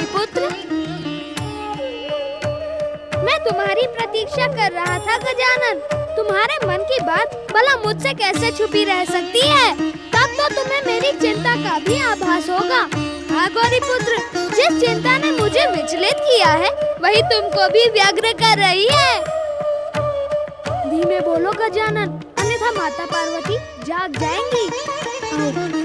पुत्र। मैं तुम्हारी प्रतीक्षा कर रहा था गजानन। तुम्हारे मन की बात भला मुझसे कैसे छुपी रह सकती है? तब तो तुम्हें मेरी चिंता का भी आभास होगा। हाँ गौरीपुत्र, जिस चिंता ने मुझे विचलित किया है वही तुमको भी व्यग्र कर रही है। धीमे बोलो गजानन, अन्यथा माता पार्वती जाग जाएंगी। आओ।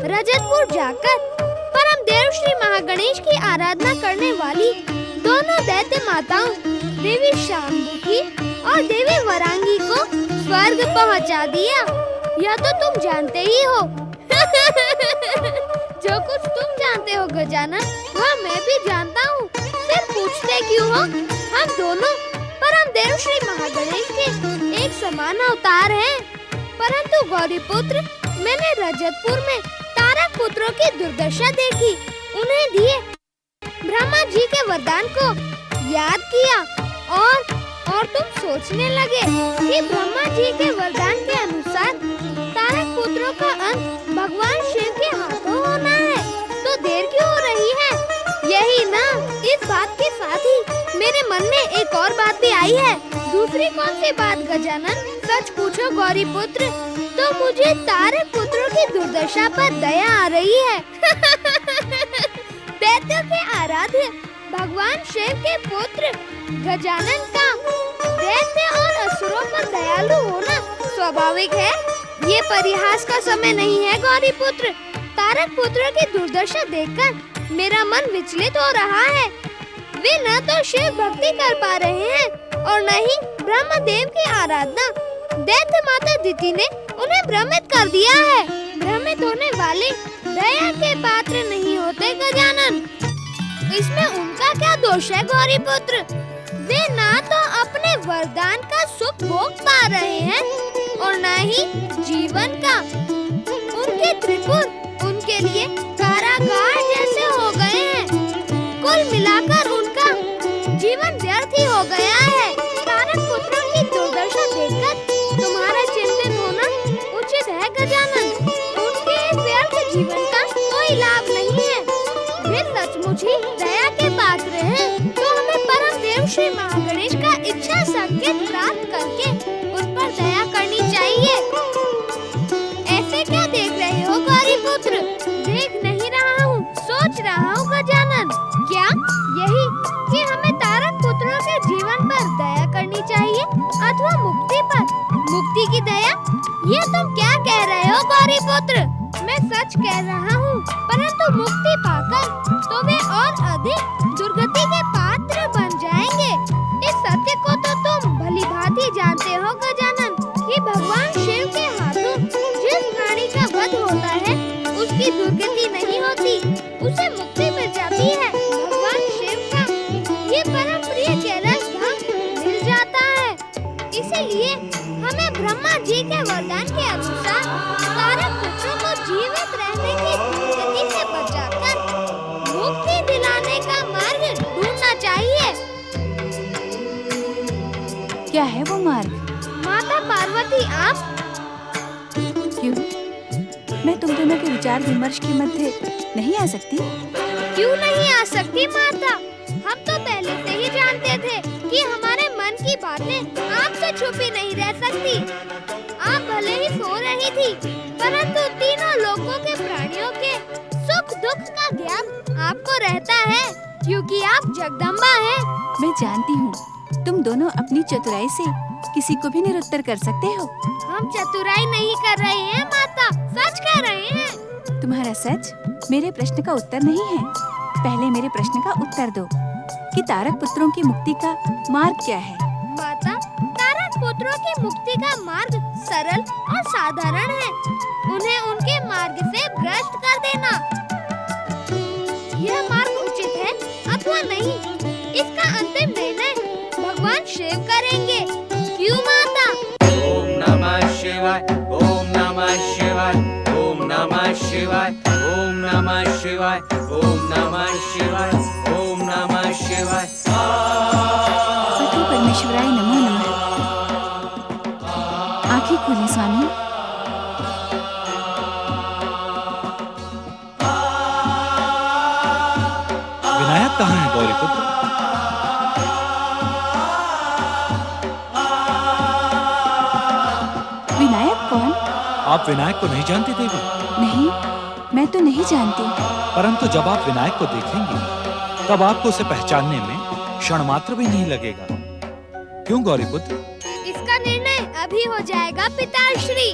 रजतपुर जाकर परम देव श्री महागणेश की आराधना करने वाली दोनों दैत्य माताओं देवी शांभुकी और देवी वरांगी को स्वर्ग पहुंचा दिया। यह तो तुम जानते ही हो। जो कुछ तुम जानते हो गजानन, वह मैं भी जानता हूँ। फिर पूछते क्यों हो? हम दोनों परम देव श्री महागणेश के एक समान अवतार हैं। परंतु गौरीपुत्र, मैंने रजतपुर में तारक पुत्रों की दुर्दशा देखी। उन्हें दिए ब्रह्मा जी के वरदान को याद किया और तुम सोचने लगे कि ब्रह्मा जी के वरदान के अनुसार तारक पुत्रों का अंत भगवान शिव के हाथों होना है। तो देर क्यों हो रही है? यही ना, इस बात के साथ ही मेरे मन में एक और बात भी आई है। दूसरी कौन सी बात गजानन? सच पूछो गौरीपुत्र, तो मुझे तारक पुत्रों की दुर्दशा पर दया आ रही है। दैत्यों के आराध्य भगवान शिव के पुत्र गजानन का दैत्य और असुरों पर दयालु होना स्वाभाविक है। ये परिहास का समय नहीं है गौरीपुत्र। तारक पुत्रों की दुर्दशा देखकर मेरा मन विचलित हो रहा है। वे न तो शिव भक्ति कर पा रहे हैं और न ही ब्रह्मदेव की आराधना। दैत्य माता दिति ने उन्हें भ्रमित कर दिया है। भ्रमित होने वाले दया के पात्र नहीं होते गजानन। इसमें उनका क्या दोष है गौरीपुत्र? वे ना तो अपने वरदान का सुख भोग पा रहे हैं और न ही जीवन का। उनके त्रिपुर उनके लिए कारागार जैसे हो गए हैं। कुल मिलाकर उनका जीवन व्यर्थ ही हो गया है। तारक पुत्रों की दुर्दशा देखकर तुम्हारा चिंतित होना उचित है गजानन। उनके व्यर्थ जीवन का कोई लाभ नहीं है। वे सचमुच ही दया के पात्र हैं। तो हमें परम देव श्री महागणेश का इच्छा संकेत प्राप्त करके उन पर दया करनी चाहिए। ऐसे क्या देख रहे हो गौरीपुत्र? देख नहीं रहा हूँ, सोच रहा हूँ गजानन। क्या यही कि हमें तारक पुत्रों के जीवन पर दया करनी चाहिए अथवा मुक्ति पर? मुक्ति की दया? ये तुम क्या कह रहे हो गौरीपुत्र? मैं सच कह रहा हूँ, परंतु मुक्ति पाकर तो वे और अधिक दुर्गति के पात्र बन जाएंगे। इस सत्य को तो तुम भली भांति जानते हो गजानन कि भगवान शिव के हाथों जिस प्राणी का वध होता है उसकी दुर्गति नहीं होती, उसे मुक्ति मिल जाती है। भगवान शिव का ये परम प्रिय कैलाश धाम मिल जाता है। इसीलिए हमें ब्रह्मा जी के वरदान के अनुसार तारक पुत्रों को जीवित रहने की दुर्गति से बचाकर मुक्ति दिलाने का मार्ग ढूंढना चाहिए। क्या है वो मार्ग? माता पार्वती, आप? क्यों? मैं तुम दोनों के विचार विमर्श के मध्य नहीं आ सकती? क्यों नहीं आ सकती माता? हम तो पहले से ही जानते थे कि हमारे मन की बातें आपसे छुपी नहीं रह सकती। आप भले ही सो रही थी, परंतु तीनों लोकों के प्राणियों के सुख दुख का ज्ञान आपको रहता है, क्योंकि आप जगदम्बा हैं। मैं जानती हूँ, तुम दोनों अपनी चतुराई से किसी को भी निरुत्तर कर सकते हो। हम चतुराई नहीं कर रहे हैं माता, सच कह रहे हैं। तुम्हारा सच मेरे प्रश्न का उत्तर नहीं है। पहले मेरे प्रश्न का उत्तर दो कि तारक पुत्रों की मुक्ति का मार्ग क्या है? माता, तारक पुत्रों की मुक्ति का मार्ग सरल और साधारण है। उन्हें उनके मार्ग से भ्रष्ट कर देना। यह मार्ग उचित है अथवा नहीं, इसका अंतिम निर्णय शिव करेंगे, क्यों माता? ओम नमः शिवाय, ओम नमः शिवाय, ओम नमः शिवाय, ओम नमः शिवाय, ओम नमः शिवाय, ओम नमः शिवाय। पति परमेश्वराय नमो नमः। आंखें खोलें स्वामी। विनायक कहाँ है गौरीपुत्र? विनायक कौन? आप विनायक को नहीं जानती देवी? नहीं, मैं तो नहीं जानती। परंतु जब आप विनायक को देखेंगी तब आपको उसे पहचानने में क्षण मात्र भी नहीं लगेगा। क्यों गौरीपुत्र? इसका निर्णय अभी हो जाएगा पिताश्री।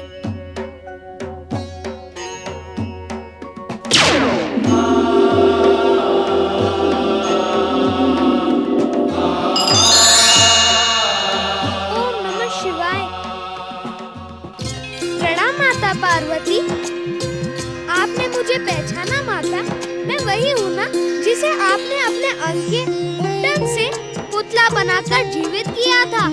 ओम नमः शिवाय। प्रणाम माता पार्वती। आपने मुझे पहचाना माता? मैं वही हूँ ना जिसे आपने अपने अंग के उबटन से पुतला बनाकर जीवित किया था।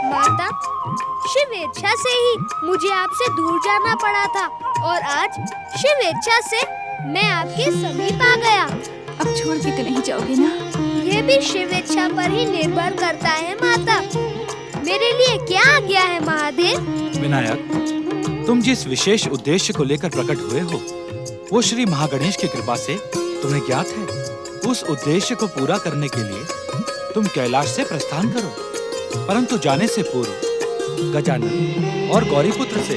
माता, शिव इच्छा से ही मुझे आपसे दूर जाना पड़ा था और आज शिव इच्छा से मैं आपके समीप आ गया। अब छोड़ के तो नहीं जाओगे ना? ये भी शिव इच्छा पर ही निर्भर करता है माता। मेरे लिए क्या आज्ञा है महादेव? विनायक, तुम जिस विशेष उद्देश्य को लेकर प्रकट हुए हो वो श्री महागणेश की कृपा से तुम्हें ज्ञात है। उस उद्देश्य को पूरा करने के लिए तुम कैलाश से प्रस्थान करो, परंतु जाने से पूर्व गजानन और गौरीपुत्र से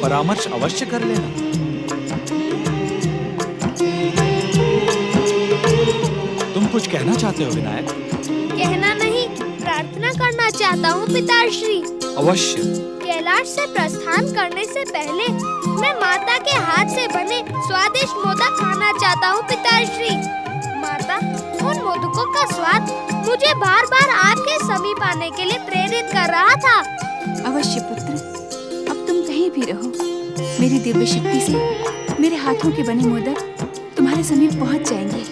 परामर्श अवश्य कर लेना। तुम कुछ कहना चाहते हो विनायक? कहना नहीं, प्रार्थना करना चाहता हूँ पिताश्री। अवश्य। कैलाश से प्रस्थान करने से पहले मैं माता के हाथ से बने स्वादिष्ट मोदक खाना चाहता हूँ पिताश्री। माता, उन मोदकों का स्वाद मुझे बार बार आपके समीप आने के लिए प्रेरित कर रहा था। अवश्य पुत्र, अब तुम कहीं भी रहो, मेरी दिव्य शक्ति से मेरे हाथों के बने मोदक तुम्हारे समीप पहुंच जाएंगे।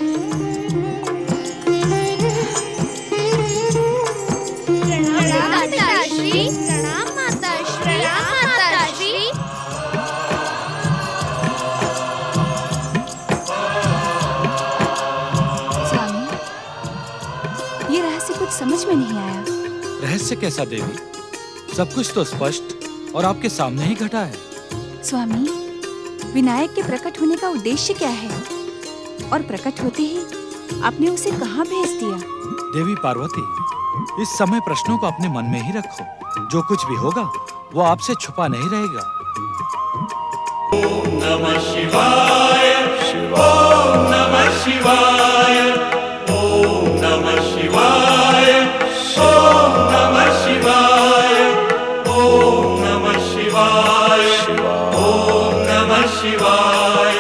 प्रणाम पिताश्री। प्रणाम माताश्री। प्रणाम माताश्री। स्वामी, ये रहस्य कुछ समझ में नहीं आया। रहस्य कैसा देवी? सब कुछ तो स्पष्ट और आपके सामने ही घटा है। स्वामी, विनायक के प्रकट होने का उद्देश्य क्या है? और प्रकट होते ही आपने उसे कहाँ भेज दिया? देवी पार्वती, इस समय प्रश्नों को अपने मन में ही रखो। जो कुछ भी होगा वो आपसे छुपा नहीं रहेगा। ओम नमः शिवाय, ओम नमः शिवाय, ओम नमः शिवाय, ओम नमः शिवाय, ओम नमः शिवाय, ओम नमः शिवाय।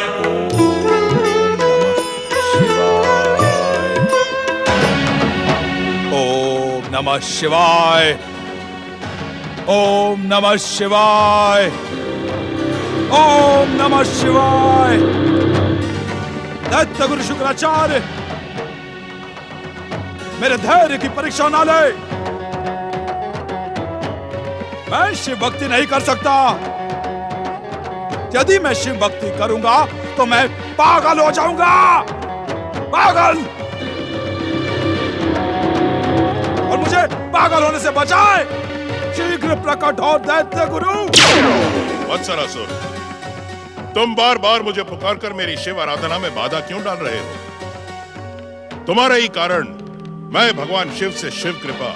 ओम नमः शिवाय, ओम नमः शिवाय, ओम नमः शिवाय। दैत्य गुरु शुक्राचार्य, मेरे धैर्य की परीक्षा ना ले। मैं शिव भक्ति नहीं कर सकता। यदि मैं शिव भक्ति करूंगा तो मैं पागल हो जाऊंगा। पागल। और मुझे पागल होने से बचाए। शीघ्र प्रकट हो दैत्य गुरु। वत्सरासुर, तुम बार बार मुझे पुकारकर मेरी शिव आराधना में बाधा क्यों डाल रहे हो? तुम्हारे ही कारण मैं भगवान शिव से शिव कृपा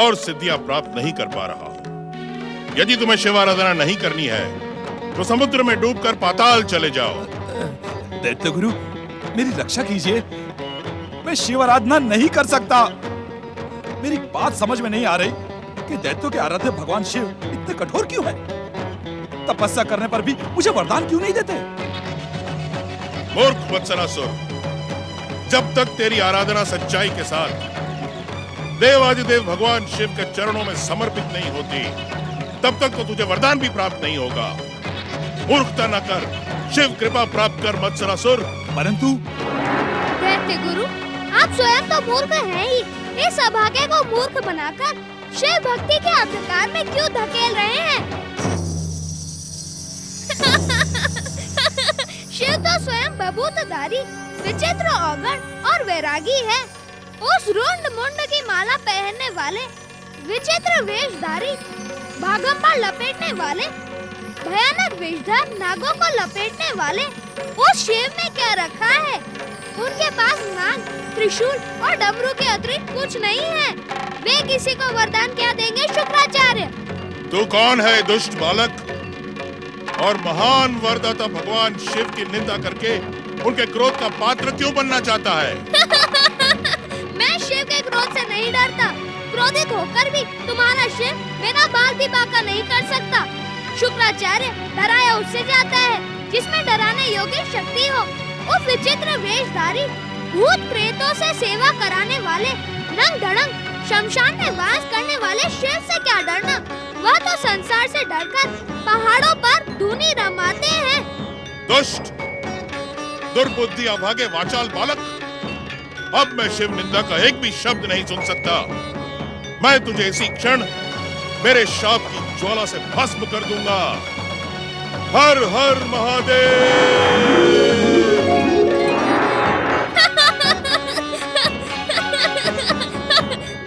और सिद्धियां प्राप्त नहीं कर पा रहा हूं। यदि तुम्हें शिव आराधना नहीं करनी है तो समुद्र में डूबकर पाताल चले जाओ। दैत्य गुरु, मेरी रक्षा कीजिए। मैं शिव आराधना नहीं कर सकता। मेरी बात समझ में नहीं आ रही कि दैत्यों के आराध्य भगवान शिव इतने कठोर क्यों हैं? तपस्या करने पर भी मुझे वरदान क्यों नहीं देते? मूर्ख वत्सरासुर, जब तक तेरी आराधना सच्चाई के साथ देवादिदेव भगवान शिव के चरणों में समर्पित नहीं होती, तब तक तो तुझे वरदान भी प्राप्त नहीं होगा। मूर्खता न कर, शिव कृपा प्राप्त कर वत्सरासुर। परंतु दैत्य गुरु, आप स्वयं तो मूर्ख हैं ही। इस अभागे को मूर्ख बनाकर शिव भक्ति के अंधकार में क्यों धकेल रहे हैं? शिव तो स्वयं बभूतधारी, विचित्र औगण और वैरागी है। उस रुंड मुंड की माला पहनने वाले, विचित्र वेशधारी, भागंबा लपेटने वाले, भयानक विषधर नागों को लपेटने वाले उस शिव में क्या रखा है? उनके पास नाग, त्रिशूल और डमरू के अतिरिक्त कुछ नहीं है। वे किसी को वरदान क्या देंगे शुक्राचार्य? तू कौन है दुष्ट बालक, और महान वरदाता भगवान शिव की निंदा करके उनके क्रोध का पात्र क्यों बनना चाहता है? मैं शिव के क्रोध से नहीं डरता। क्रोधित होकर भी तुम्हारा शिव मेरा बाल भी बांका नहीं कर सकता। शुक्राचार्य, डराया उससे जाता है जिसमें डराने योग्य शक्ति हो। उस विचित्र वेशधारी, भूत प्रेतों से सेवा कराने वाले, नंग धड़ंग शमशान में वास करने वाले शिव से क्या डरना? वह तो संसार से डरकर पहाड़ों पर धूनी रमाते हैं। दुष्ट, दुर्बुद्धि, अभागे, वाचाल बालक, अब मैं शिव निंदा का एक भी शब्द नहीं सुन सकता। मैं तुझे इसी क्षण मेरे शाप की ज्वाला से भस्म कर दूंगा। हर हर महादेव।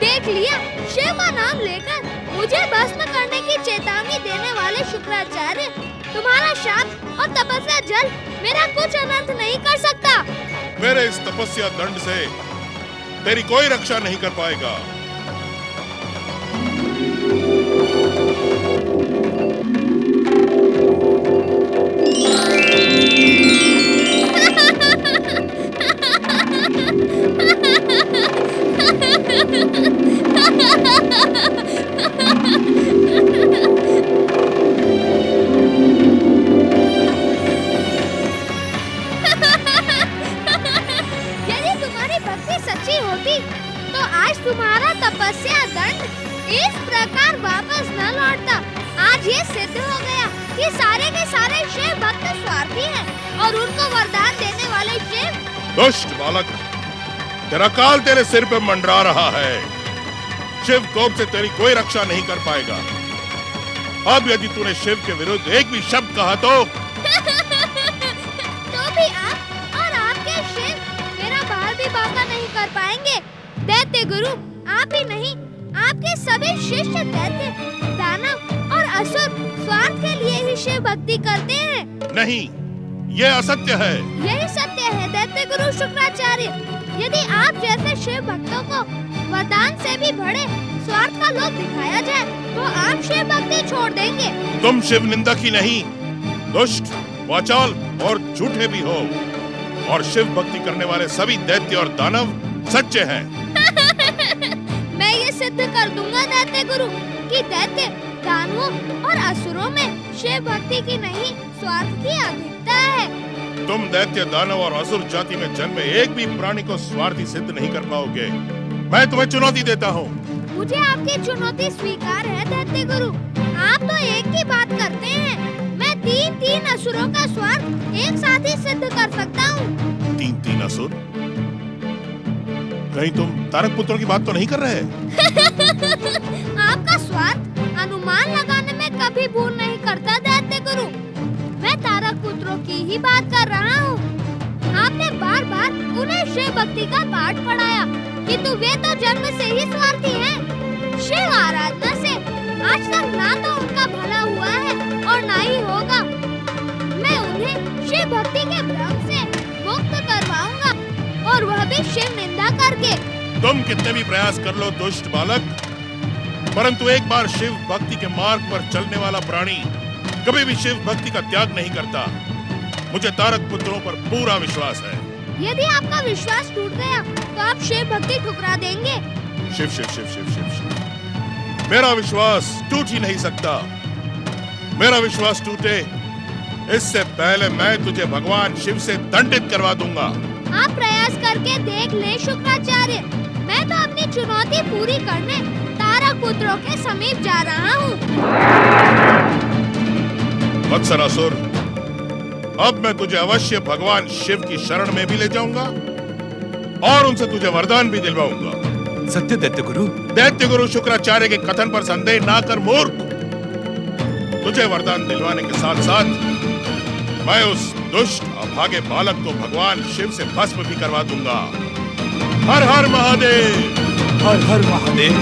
देख लिया, शिव का नाम लेकर मुझे भस्म करने की चेतावनी देने वाले शुक्राचार्य, तुम्हारा शाप और तपस्या जल मेरा कुछ अनर्थ नहीं कर सकता। मेरे इस तपस्या दंड से तेरी कोई रक्षा नहीं कर पाएगा। यदि तुम्हारी भक्ति सच्ची होती तो आज तुम्हारा तपस्या दंड इस प्रकार वापस न लौटता। आज ये सिद्ध हो गया कि सारे के सारे शिव भक्त स्वार्थी हैं और उनको वरदान देने वाले शिव। दुष्ट बालक, तेरा काल तेरे सिर पे मंडरा रहा है। शिव कोप से तेरी कोई रक्षा नहीं कर पाएगा। अब यदि तूने शिव के विरुद्ध एक भी शब्द कहा तो भी आप और आपके शिव मेरा बाल भी बांका नहीं कर पाएंगे। दैत्य गुरु, आप ही नहीं, आपके सभी शिष्य दैत्य, दानव और असुर स्वार्थ के लिए ही शिव भक्ति करते हैं। नहीं, ये असत्य है। यही सत्य है दैत्य गुरु शुक्राचार्य। यदि आप जैसे शिव भक्तों को वरदान से भी बड़े स्वार्थ का लोभ दिखाया जाए तो आप शिव भक्ति छोड़ देंगे। तुम शिव निंदक ही नहीं, दुष्ट, वाचाल और झूठे भी हो। और शिव भक्ति करने वाले सभी दैत्य और दानव सच्चे हैं। मैं ये सिद्ध कर दूंगा दैत्य गुरु कि दैत्य, दानवों और असुरों में शिव भक्ति की नहीं स्वार्थ की अधिकता है। तुम दैत्य, दानव और असुर जाति में जन्मे एक भी प्राणी को स्वार्थी सिद्ध नहीं कर पाओगे। मैं तुम्हें चुनौती देता हूँ। मुझे आपकी चुनौती स्वीकार है दैत्य गुरु। आप तो एक ही बात करते हैं। मैं तीन असुरों का स्वार्थ एक साथ ही सिद्ध कर सकता हूँ। तीन असुर? कहीं तुम तारक पुत्रों की बात तो नहीं कर रहे? आपका स्वार्थ अनुमान लगाने में कभी भूल नहीं करता दैत्य गुरु। मैं तारक पुत्रों की ही बात कर रहा हूँ। आपने बार बार उन्हें शिव भक्ति का पाठ पढ़ाया, किंतु वे तो जन्म से ही स्वार्थी हैं। शिव आराधना से आज तक ना तो उनका भला हुआ है और ना ही होगा। मैं उन्हें शिव भक्ति के भ्रम से मुक्त करवाऊंगा, और वह भी शिव निंदा करके। तुम कितने भी प्रयास कर लो दुष्ट बालक, परंतु एक बार शिव भक्ति के मार्ग पर चलने वाला प्राणी कभी भी शिव भक्ति का त्याग नहीं करता। मुझे तारक पुत्रों पर पूरा विश्वास है। यदि आपका विश्वास टूट गया तो आप शिव भक्ति ठुकरा देंगे। शिव शिव शिव शिव शिव शिव मेरा विश्वास टूट ही नहीं सकता। मेरा विश्वास टूटे इससे पहले मैं तुझे भगवान शिव से दंडित करवा दूंगा। आप प्रयास करके देख ले शुक्राचार्य, मैं तो अपनी चुनौती पूरी करने तारक पुत्रों के समीप जा रहा हूँ। वत्सरासुर, अब मैं तुझे अवश्य भगवान शिव की शरण में भी ले जाऊंगा और उनसे तुझे वरदान भी दिलवाऊंगा। सत्य दैत्य गुरु। दैत्य गुरु शुक्राचार्य के कथन पर संदेह ना कर मूर्ख। तुझे वरदान दिलवाने के साथ साथ मैं उस दुष्ट अभागे बालक को भगवान शिव से भस्म भी करवा दूंगा। हर हर महादेव। हर हर महादेव।